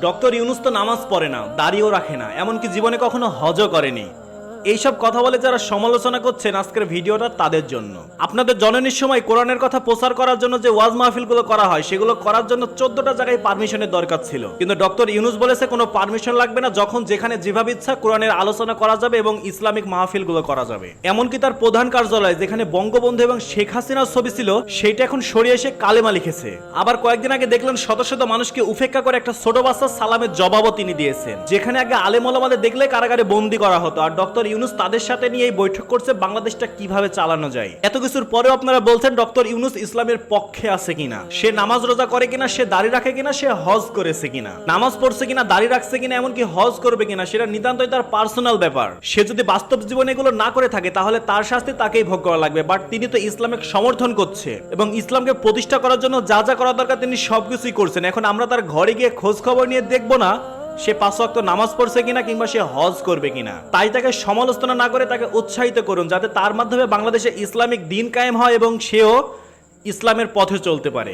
Doctor Yunus তো নামাজ পড়ে না, দাড়িও রাখে না, এমনকি জীবনে কখনো হজও করেনি। এইসব কথা বলে যারা সমালোচনা করছেন আজকের ভিডিওটা তাদের জন্য। আপনাদের জননীর সময় কোরআনের কথা প্রচার করার জন্য যে ওয়াজ মাহফিলগুলো করা হয় সেগুলো করার জন্য 14টা জায়গায় পারমিশনের দরকার ছিল, কিন্তু ডক্টর ইউনূস বলেছে কোনো পারমিশন লাগবে না, যখন যেখানে যেভাবে ইচ্ছা কোরআনের আলোচনা করা যাবে এবং ইসলামিক মাহফিলগুলো করা যাবে। এমনকি তার প্রধান কার্যালয় যেখানে বঙ্গবন্ধু এবং শেখ হাসিনার ছবি ছিল সেইটা এখন সরিয়ে এসে কালেমা লিখেছে। আবার কয়েকদিন আগে দেখলেন শত শত মানুষকে উপেক্ষা করে একটা ছোট বাচ্চার সালামের জবাবও তিনি দিয়েছেন, যেখানে আগে আলেম ওলামাদের দেখলে কারাগারে বন্দী করা হতো, আর ডক্টর ইউনূস তাদের সাথে নিয়ে এই বৈঠক করছে বাংলাদেশটা কিভাবে চালানো যায়। এত কিছুর পরেও আপনারা বলছেন ডক্টর ইউনূস ইসলামের পক্ষে আছে কিনা, সে নামাজ রোজা করে কিনা, সে দাড়ি রাখে কিনা, সে হজ করেছে কিনা, নামাজ পড়ছে কিনা, দাড়ি রাখছে কিনা, এমনকি হজ করবে কিনা সেটা নিতান্তই তার পার্সোনাল ব্যাপার। সে যদি বাস্তব জীবনে এগুলো না করে থাকে তাহলে তার শাস্তি তাকেই ভোগ করা লাগবে। বাট তিনি তো ইসলামকে সমর্থন করছে এবং ইসলামকে প্রতিষ্ঠা করার জন্য যা যা করা দরকার তিনি সবকিছুই করছেন। এখন আমরা তার ঘরে গিয়ে খোঁজ খবর নিয়ে দেখবো না সে 5 ওয়াক্ত নামাজ পড়ছে কিনা কিংবা সে হজ করবে কিনা। তাই তাকে সমালোচনা না করে তাকে উৎসাহিত করুন, যাতে তার মাধ্যমে বাংলাদেশে ইসলামিক দিন কায়েম হয় এবং সেও ইসলামের পথে চলতে পারে।